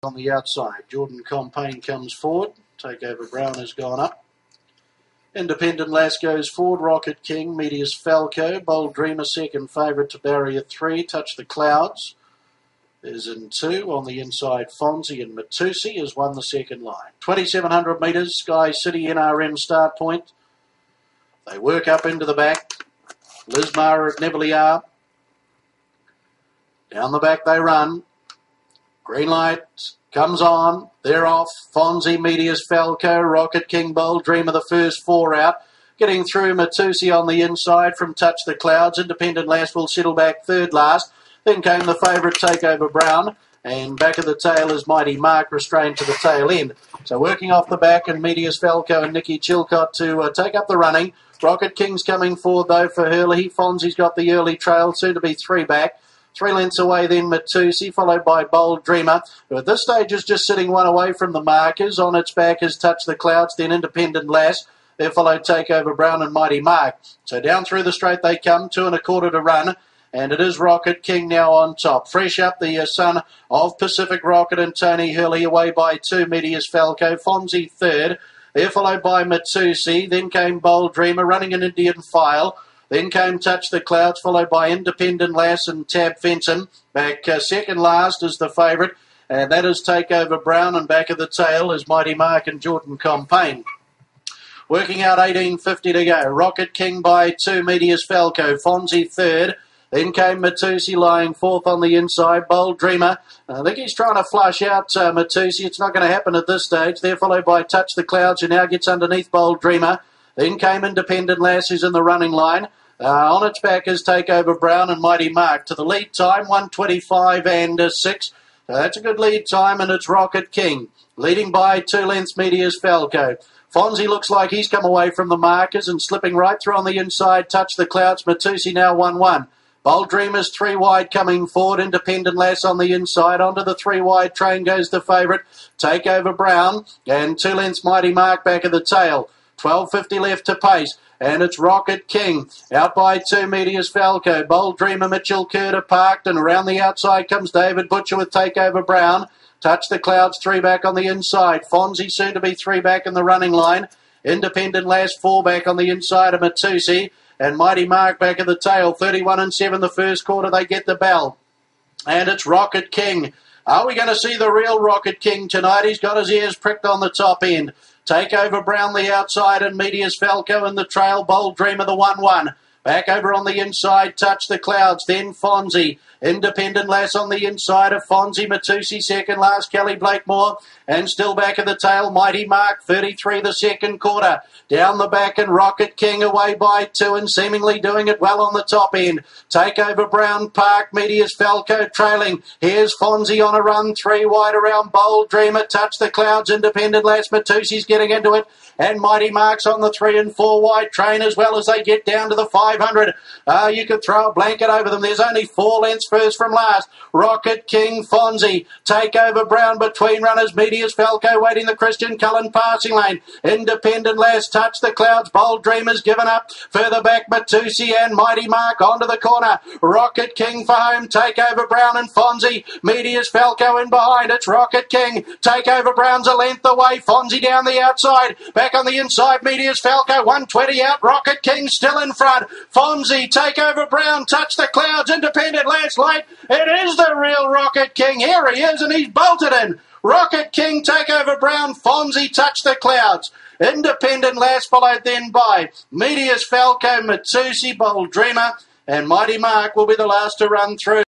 on the outside. Jordan Compain comes forward. Takeover Brown has gone up. Independent Lass goes forward. Rocket King, Medius Falco. Bold Dreamer second favourite to barrier 3. Touch the Clouds is in 2. On the inside, Fonzie and Matusi has won the second line. 2,700 metres, Sky City NRM start point. They work up into the back. Lismar at Nebeliar. Down the back they run. Green light comes on. They're off. Fonzie, Medius Falco, Rocket King, Bold Dreamer, the first 4 out. Getting through, Matusi on the inside from Touch the Clouds. Independent Lass will settle back third last. Then came the favourite Takeover Brown. And back of the tail is Mighty Mark, restrained to the tail end. So working off the back, and Medius Falco and Nicky Chilcott to take up the running. Rocket King's coming forward though for Hurley. Fonzie's got the early trail, soon to be 3 back. 3 lengths away then Matusi, followed by Bold Dreamer, who at this stage is just sitting 1 away from the markers. On its back is Touch the Clouds, then Independent Lass. There followed Takeover Brown and Mighty Mark. So down through the straight they come, 2 1/4 to run. And it is Rocket King now on top. Fresh up, the son of Pacific Rocket and Tony Hurley, away by 2, Medius Falco. Fonzie third. There followed by Matusi. Then came Bold Dreamer, running an Indian file. Then came Touch the Clouds, followed by Independent Lass and Tab Fenton. Back second last is the favourite, and that is Takeover Brown, and back of the tail is Mighty Mark and Jordan Compain. Working out 18.50 to go. Rocket King by 2, Medius Falco. Fonzie third. Then came Matusi lying 4th on the inside. Bold Dreamer. I think he's trying to flush out Matusi. It's not going to happen at this stage. There followed by Touch the Clouds, who now gets underneath Bold Dreamer. Then came Independent Lass, who's in the running line. On its back is Takeover Brown and Mighty Mark. To the lead time, 1:25 and 6. That's a good lead time, and it's Rocket King. Leading by 2 lengths, Medius Falco. Fonzie looks like he's come away from the markers and slipping right through on the inside. Touch the Clouds, Matusi now 1-1. Bold Dreamers 3 wide coming forward. Independent Lass on the inside. Onto the 3 wide train goes the favourite, Takeover Brown. And 2 lengths, Mighty Mark back of the tail. 12.50 left to pace. And it's Rocket King. Out by 2, Medius Falco. Bold Dreamer, Mitchell Curter parked. And around the outside comes David Butcher with Takeover Brown. Touch the Clouds, 3 back on the inside. Fonzie soon to be 3 back in the running line. Independent Lass 4 back on the inside of Matusi. And Mighty Mark back of the tail. 31 and 7 the first quarter. They get the bell. And it's Rocket King. Are we going to see the real Rocket King tonight? He's got his ears pricked on the top end. Takeover Brown the outside, and Medius Falco in the trail. Bold Dreamer the 1-1. Back over on the inside, Touch the Clouds, then Fonzie. Independent Lass on the inside of Fonzie. Matusi second last, Kelly Blakemore. And still back of the tail, Mighty Mark, 33 the second quarter. Down the back, and Rocket King away by 2 and seemingly doing it well on the top end. Takeover Brown, Park, Medius Falco trailing. Here's Fonzie on a run, 3 wide around Bold Dreamer. Touch the Clouds, Independent Lass. Matusi's getting into it. And Mighty Mark's on the 3 and 4 wide train as well as they get down to the 500. You could throw a blanket over them. There's only 4 lengths first from last. Rocket King, Fonzie. Takeover Brown between runners. Medius Falco waiting the Christian Cullen passing lane. Independent Lass, Touch the Clouds. Bold Dreamers given up. Further back, Matusi and Mighty Mark onto the corner. Rocket King for home. Takeover Brown and Fonzie. Medius Falco in behind. It's Rocket King. Takeover Brown's a length away. Fonzie down the outside. Back on the inside, Medius Falco, 120 out. Rocket King still in front. Fonzie, Takeover Brown, Touch the Clouds, Independent Lass late. It is the real Rocket King. Here he is, and he's bolted in. Rocket King, Takeover Brown, Fonzie, Touch the Clouds. Independent Lass followed then by Medius Falco, Matusi, Bold Dreamer, and Mighty Mark will be the last to run through.